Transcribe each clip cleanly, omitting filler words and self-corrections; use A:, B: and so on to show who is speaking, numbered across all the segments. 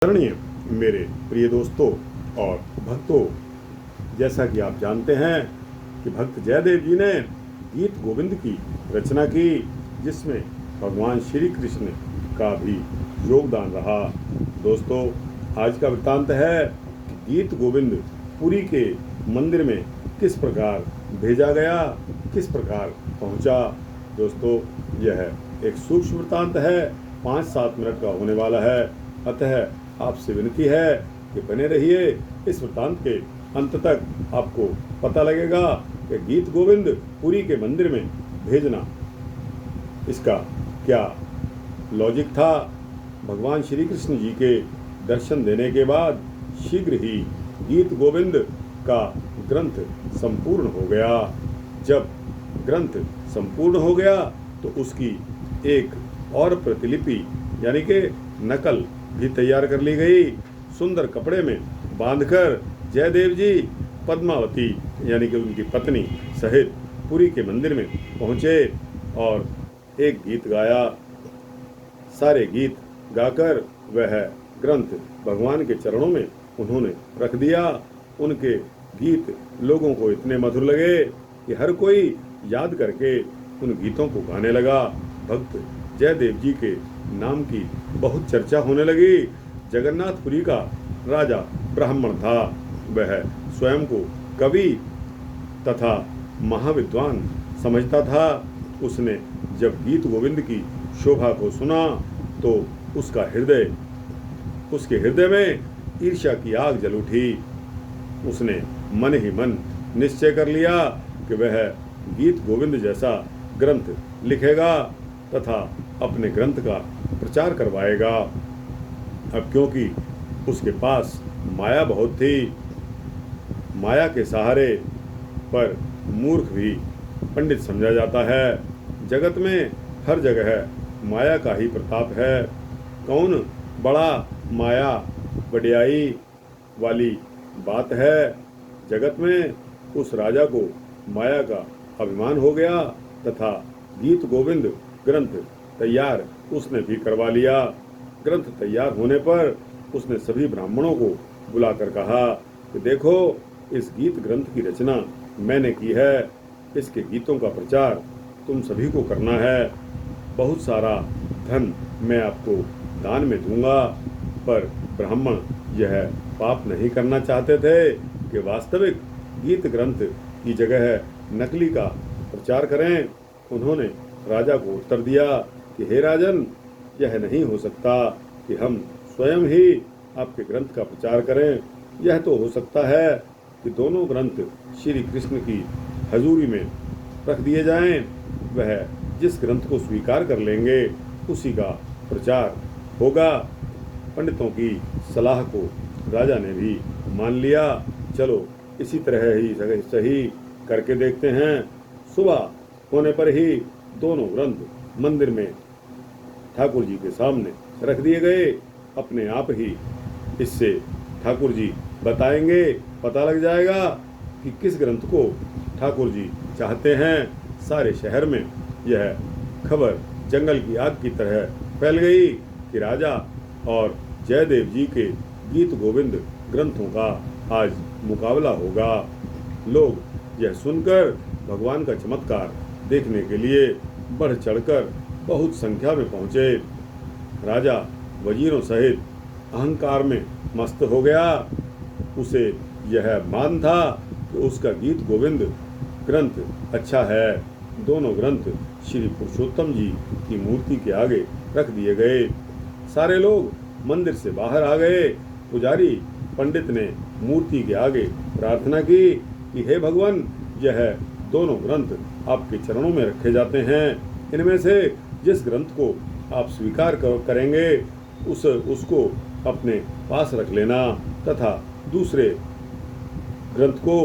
A: आदरणीय मेरे प्रिय दोस्तों और भक्तों, जैसा कि आप जानते हैं कि भक्त जयदेव जी ने गीत गोविंद की रचना की, जिसमें भगवान श्री कृष्ण का भी योगदान रहा। दोस्तों, आज का वृत्तांत है कि गीत गोविंद पुरी के मंदिर में किस प्रकार भेजा गया, किस प्रकार पहुंचा। दोस्तों, यह एक सूक्ष्म वृत्तांत है, 5-7 मिनट का होने वाला है। अतः आपसे विनती है कि बने रहिए। इस वृत्तांत के अंत तक आपको पता लगेगा कि गीत गोविंद पुरी के मंदिर में भेजना, इसका क्या लॉजिक था। भगवान श्री कृष्ण जी के दर्शन देने के बाद शीघ्र ही गीत गोविंद का ग्रंथ संपूर्ण हो गया। जब ग्रंथ संपूर्ण हो गया तो उसकी एक और प्रतिलिपि यानी कि नकल भी तैयार कर ली गई। सुंदर कपड़े में बांधकर जयदेव जी पद्मावती यानी कि उनकी पत्नी सहित पुरी के मंदिर में पहुँचे और एक गीत गाया। सारे गीत गाकर वह ग्रंथ भगवान के चरणों में उन्होंने रख दिया। उनके गीत लोगों को इतने मधुर लगे कि हर कोई याद करके उन गीतों को गाने लगा। भक्त जयदेव जी के नाम की बहुत चर्चा होने लगी। जगन्नाथपुरी का राजा ब्राह्मण था। वह स्वयं को कवि तथा महाविद्वान समझता था। उसने जब गीत गोविंद की शोभा को सुना तो उसके हृदय में ईर्ष्या की आग जल उठी। उसने मन ही मन निश्चय कर लिया कि वह गीत गोविंद जैसा ग्रंथ लिखेगा तथा अपने ग्रंथ का प्रचार करवाएगा। अब क्योंकि उसके पास माया बहुत थी, माया के सहारे पर मूर्ख भी पंडित समझा जाता है। जगत में हर जगह माया का ही प्रताप है। कौन बड़ा माया वड्याई वाली बात है। जगत में उस राजा को माया का अभिमान हो गया तथा गीत गोविंद ग्रंथ तैयार उसने भी करवा लिया। ग्रंथ तैयार होने पर उसने सभी ब्राह्मणों को बुलाकर कहा कि देखो, इस गीत ग्रंथ की रचना मैंने की है। इसके गीतों का प्रचार तुम सभी को करना है। बहुत सारा धन मैं आपको दान में दूंगा। पर ब्राह्मण यह पाप नहीं करना चाहते थे कि वास्तविक गीत ग्रंथ की जगह नकली का प्रचार करें। उन्होंने राजा को उत्तर दिया कि हे राजन, यह नहीं हो सकता कि हम स्वयं ही आपके ग्रंथ का प्रचार करें। यह तो हो सकता है कि दोनों ग्रंथ श्री कृष्ण की हजूरी में रख दिए जाएं। वह जिस ग्रंथ को स्वीकार कर लेंगे उसी का प्रचार होगा। पंडितों की सलाह को राजा ने भी मान लिया। चलो, इसी तरह ही सही करके देखते हैं। सुबह होने पर ही दोनों ग्रंथ मंदिर में ठाकुर जी के सामने रख दिए गए। अपने आप ही इससे ठाकुर जी बताएंगे, पता लग जाएगा कि किस ग्रंथ को ठाकुर जी चाहते हैं। सारे शहर में यह खबर जंगल की आग की तरह फैल गई कि राजा और जयदेव जी के गीत गोविंद ग्रंथों का आज मुकाबला होगा। लोग यह सुनकर भगवान का चमत्कार देखने के लिए बढ़ चढ़कर बहुत संख्या में पहुँचे। राजा वजीरों सहित अहंकार में मस्त हो गया। उसे यह मान था कि उसका गीत गोविंद ग्रंथ अच्छा है। दोनों ग्रंथ श्री पुरुषोत्तम जी की मूर्ति के आगे रख दिए गए। सारे लोग मंदिर से बाहर आ गए। पुजारी पंडित ने मूर्ति के आगे प्रार्थना की कि हे भगवान, यह दोनों ग्रंथ आपके चरणों में रखे जाते हैं। इनमें से जिस ग्रंथ को आप स्वीकार करेंगे उसको अपने पास रख लेना तथा दूसरे ग्रंथ को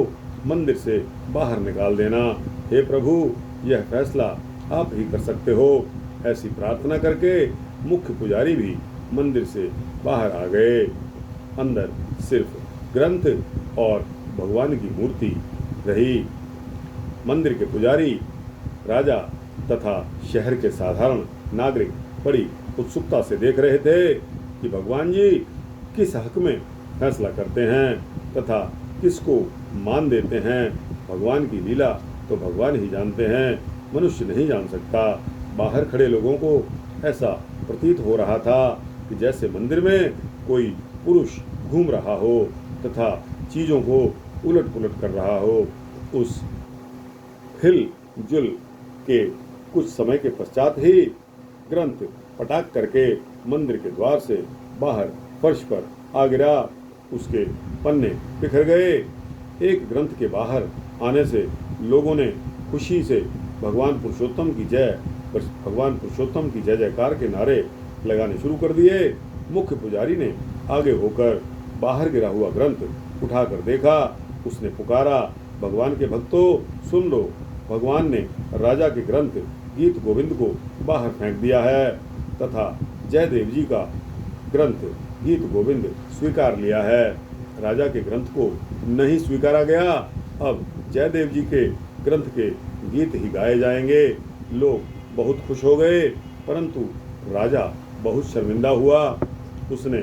A: मंदिर से बाहर निकाल देना। हे प्रभु, यह फैसला आप ही कर सकते हो। ऐसी प्रार्थना करके मुख्य पुजारी भी मंदिर से बाहर आ गए। अंदर सिर्फ ग्रंथ और भगवान की मूर्ति रही। मंदिर के पुजारी, राजा तथा शहर के साधारण नागरिक बड़ी उत्सुकता से देख रहे थे कि भगवान जी किस हक में फैसला करते हैं तथा किसको मान देते हैं। भगवान की लीला तो भगवान ही जानते हैं, मनुष्य नहीं जान सकता। बाहर खड़े लोगों को ऐसा प्रतीत हो रहा था कि जैसे मंदिर में कोई पुरुष घूम रहा हो तथा चीज़ों को उलट पुलट कर रहा हो। उस हिल जुल के कुछ समय के पश्चात ही ग्रंथ पटाक करके मंदिर के द्वार से बाहर फर्श पर आ गिरा। उसके पन्ने बिखर गए। एक ग्रंथ के बाहर आने से लोगों ने खुशी से भगवान पुरुषोत्तम की जय जयकार के नारे लगाने शुरू कर दिए। मुख्य पुजारी ने आगे होकर बाहर गिरा हुआ ग्रंथ उठाकर देखा। उसने पुकारा, भगवान के भक्तों सुन लो, भगवान ने राजा के ग्रंथ गीत गोविंद को बाहर फेंक दिया है तथा जयदेव जी का ग्रंथ गीत गोविंद स्वीकार लिया है। राजा के ग्रंथ को नहीं स्वीकारा गया। अब जयदेव जी के ग्रंथ के गीत ही गाए जाएंगे। लोग बहुत खुश हो गए, परंतु राजा बहुत शर्मिंदा हुआ। उसने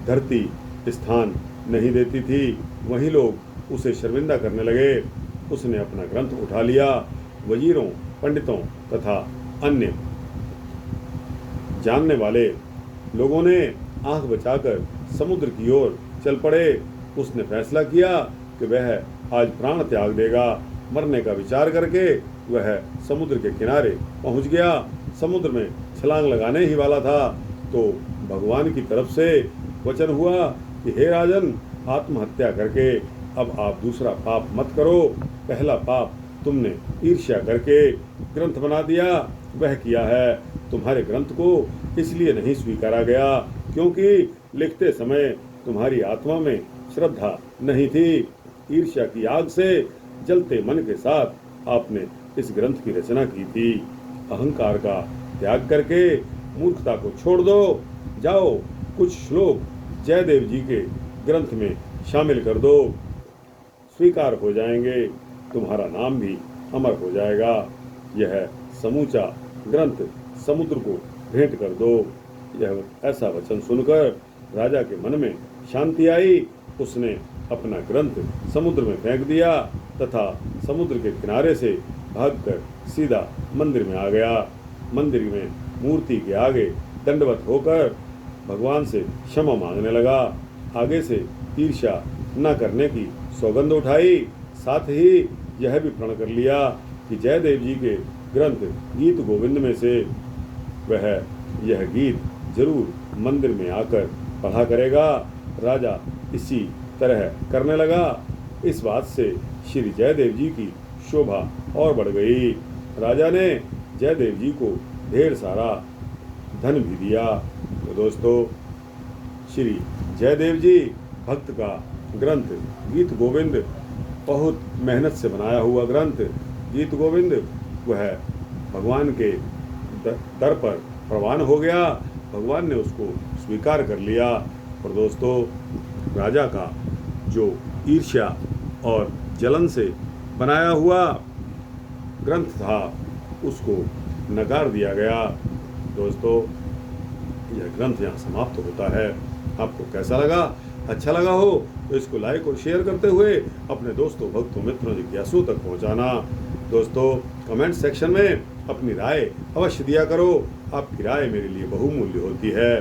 A: धरती स्थान नहीं देती थी, वहीं लोग उसे शर्मिंदा करने लगे। उसने अपना ग्रंथ उठा लिया। वजीरों, पंडितों तथा अन्य जानने वाले लोगों ने आंख बचाकर समुद्र की ओर चल पड़े। उसने फैसला किया कि वह आज प्राण त्याग देगा। मरने का विचार करके वह समुद्र के किनारे पहुंच गया। समुद्र में छलांग लगाने ही वाला था तो भगवान की तरफ से वचन हुआ कि हे राजन, आत्महत्या करके अब आप दूसरा पाप मत करो। पहला पाप तुमने ईर्ष्या करके ग्रंथ बना दिया, वह किया है। तुम्हारे ग्रंथ को इसलिए नहीं स्वीकारा गया क्योंकि लिखते समय तुम्हारी आत्मा में श्रद्धा नहीं थी। ईर्ष्या की आग से जलते मन के साथ आपने इस ग्रंथ की रचना की थी। अहंकार का त्याग करके मूर्खता को छोड़ दो। जाओ, कुछ श्लोक जयदेव जी के ग्रंथ में शामिल कर दो, स्वीकार हो जाएंगे, तुम्हारा नाम भी अमर हो जाएगा। यह समूचा ग्रंथ समुद्र को भेंट कर दो। यह ऐसा वचन सुनकर राजा के मन में शांति आई। उसने अपना ग्रंथ समुद्र में फेंक दिया तथा समुद्र के किनारे से भागकर सीधा मंदिर में आ गया। मंदिर में मूर्ति के आगे दंडवत होकर भगवान से क्षमा मांगने लगा। आगे से ईर्ष्या न करने की सौगंध उठाई। साथ ही यह भी प्रण कर लिया कि जयदेव जी के ग्रंथ गीत गोविंद में से वह यह गीत जरूर मंदिर में आकर पढ़ा करेगा। राजा इसी तरह करने लगा। इस बात से श्री जयदेव जी की शोभा और बढ़ गई। राजा ने जयदेव जी को ढेर सारा धन भी दिया। तो दोस्तों, श्री जयदेव जी भक्त का ग्रंथ गीत गोविंद बहुत मेहनत से बनाया हुआ ग्रंथ गीत गोविंद वह भगवान के दर पर प्रवान हो गया। भगवान ने उसको स्वीकार कर लिया। और दोस्तों, राजा का जो ईर्ष्या और जलन से बनाया हुआ ग्रंथ था उसको नकार दिया गया। दोस्तों, यह ग्रंथ यहाँ समाप्त होता है। आपको कैसा लगा? अच्छा लगा हो तो इसको लाइक और शेयर करते हुए अपने दोस्तों, भक्तों, मित्रों, जिज्ञासुओं तक पहुँचाना। दोस्तों, कमेंट सेक्शन में अपनी राय अवश्य दिया करो। आपकी राय मेरे लिए बहुमूल्य होती है।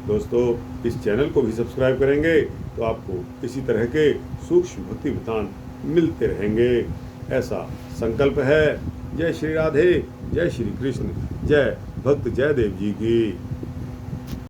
A: दोस्तों, इस चैनल को भी सब्सक्राइब करेंगे तो आपको इसी तरह के सूक्ष्म भक्ति विधान मिलते रहेंगे, ऐसा संकल्प है। जय श्री राधे, जय श्री कृष्ण, जय भक्त जयदेव जी की।